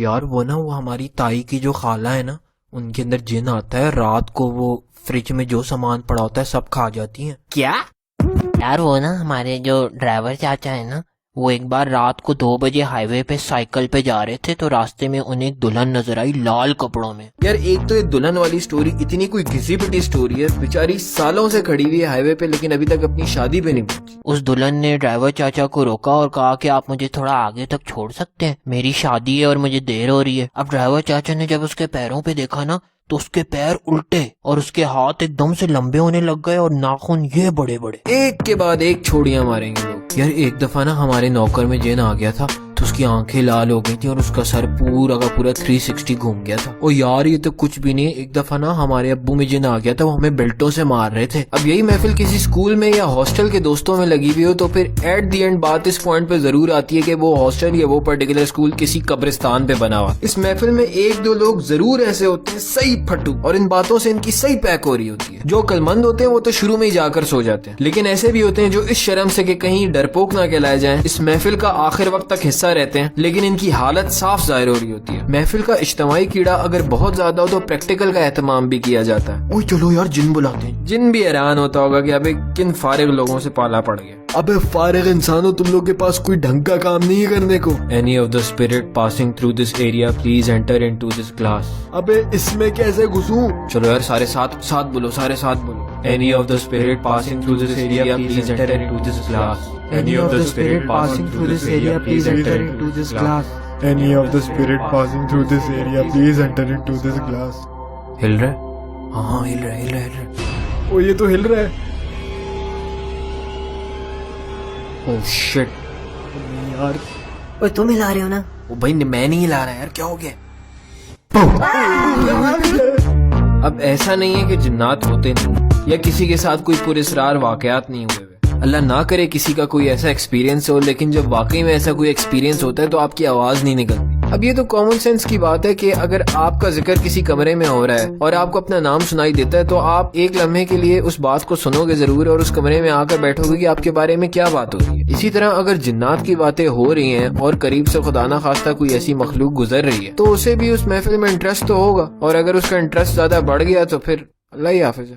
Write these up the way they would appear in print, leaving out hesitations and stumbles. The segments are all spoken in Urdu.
یار وہ نا وہ ہماری تائی کی جو خالہ ہے نا، ان کے اندر جن آتا ہے، رات کو وہ فریج میں جو سامان پڑا ہوتا ہے سب کھا جاتی ہیں۔ کیا یار؟ وہ نا ہمارے جو ڈرائیور چاچا ہے نا، وہ ایک بار رات کو 2 بجے ہائی وے پہ سائیکل پہ جا رہے تھے تو راستے میں انہیں ایک دلہن نظر آئی لال کپڑوں میں۔ یار ایک تو یہ دلہن والی سٹوری اتنی کوئی گھسی پٹی سٹوری ہے، بیچاری سالوں سے کھڑی ہوئی ہے ہائی وے پہ لیکن ابھی تک اپنی شادی پہ نہیں پہنچی۔ اس دلہن نے ڈرائیور چاچا کو روکا اور کہا کہ آپ مجھے تھوڑا آگے تک چھوڑ سکتے ہیں، میری شادی ہے اور مجھے دیر ہو رہی ہے۔ اب ڈرائیور چاچا نے جب اس کے پیروں پہ دیکھا نا تو اس کے پیر الٹے اور اس کے ہاتھ ایک دم سے لمبے ہونے لگ گئے اور ناخن یہ بڑے بڑے، ایک کے بعد ایک چھوڑیاں ماریں گے لوگ۔ یار ایک دفعہ نا ہمارے نوکر میں جن آ گیا تھا تو اس کی آنکھیں لال ہو گئی تھی اور اس کا سر پورا کا پورا 360 گھوم گیا تھا۔ اور یار یہ تو کچھ بھی نہیں، ایک دفعہ نا ہمارے ابو میں جن آ گیا تھا، وہ ہمیں بیلٹوں سے مار رہے تھے۔ اب یہی محفل کسی اسکول میں یا ہاسٹل کے دوستوں میں لگی ہوئی ہو تو پھر ایٹ دی اینڈ بات اس پوائنٹ پہ ضرور آتی ہے کہ وہ ہاسٹل یا وہ پرٹیکولر اسکول کسی قبرستان پہ بنا ہوا۔ اس محفل میں 1-2 لوگ ضرور ایسے ہوتے ہیں صحیح پھٹو، اور ان باتوں سے ان کی صحیح پیک ہو رہی ہوتی ہے۔ جو عقل مند ہوتے ہیں وہ تو شروع میں ہی جا کر سو جاتے ہیں، لیکن ایسے بھی ہوتے ہیں جو اس شرم سے کہ کہیں ڈرپوک نہ کہلائے جائیں اس محفل کا آخر وقت تک حصہ رہتے ہیں، لیکن ان کی حالت صاف ظاہر ہو رہی ہوتی ہے۔ محفل کا اجتماعی کیڑا اگر بہت زیادہ ہو تو پریکٹیکل کا اہتمام بھی کیا جاتا ہے۔ اوہ چلو یار جن بلاتے ہیں۔ جن بھی حیران ہوتا ہوگا کہ ابے کن فارغ لوگوں سے پالا پڑ گیا۔ ابے فارغ انسانوں، تم لوگ کے پاس کوئی ڈھنگ کا کام نہیں ہے کرنے کو۔ Any of the spirit passing through this area please enter into this class۔ ابے اس میں کیسے گھسوں؟ چلو یار سارے ساتھ بولو، سارے ساتھ بولو۔ Any of the spirit passing through this area please enter into this class۔ Any of the spirit passing through this area please enter into this class۔ Any of the spirit passing through this area please enter into this class۔ ہل رہا ہے؟ ہاں ہل رہا ہے۔ او یہ تو ہل رہا ہے۔ Oh shit۔ یار اوے تم ہلا رہے ہو نا؟ وہ بھائی میں نہیں ہلا رہا یار، کیا ہو گیا؟ اب ایسا نہیں ہے کہ جنات ہوتے نہیں یا کسی کے ساتھ کوئی پراسرار واقعات نہیں ہوئے، اللہ نہ کرے کسی کا کوئی ایسا ایکسپیرینس ہو، لیکن جب واقعی میں ایسا کوئی ایکسپیرینس ہوتا ہے تو آپ کی آواز نہیں نکلتی۔ اب یہ تو کامن سینس کی بات ہے کہ اگر آپ کا ذکر کسی کمرے میں ہو رہا ہے اور آپ کو اپنا نام سنائی دیتا ہے تو آپ ایک لمحے کے لیے اس بات کو سنو گے ضرور اور اس کمرے میں آ کر بیٹھو گے کہ آپ کے بارے میں کیا بات ہو رہی ہے۔ اسی طرح اگر جنات کی باتیں ہو رہی ہیں اور قریب سے خدا نہ خواستہ کوئی ایسی مخلوق گزر رہی ہے تو اسے بھی اس محفل میں انٹرسٹ تو ہوگا، اور اگر اس کا انٹرسٹ زیادہ بڑھ گیا تو پھر اللہ ہی حافظ ہے۔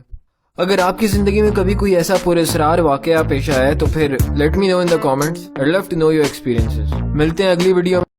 اگر آپ کی زندگی میں کبھی کوئی ایسا پراسرار واقعہ پیش آیا ہے تو پھر let me know in the comments. I'd love to know your experiences۔ ملتے ہیں اگلی ویڈیو میں۔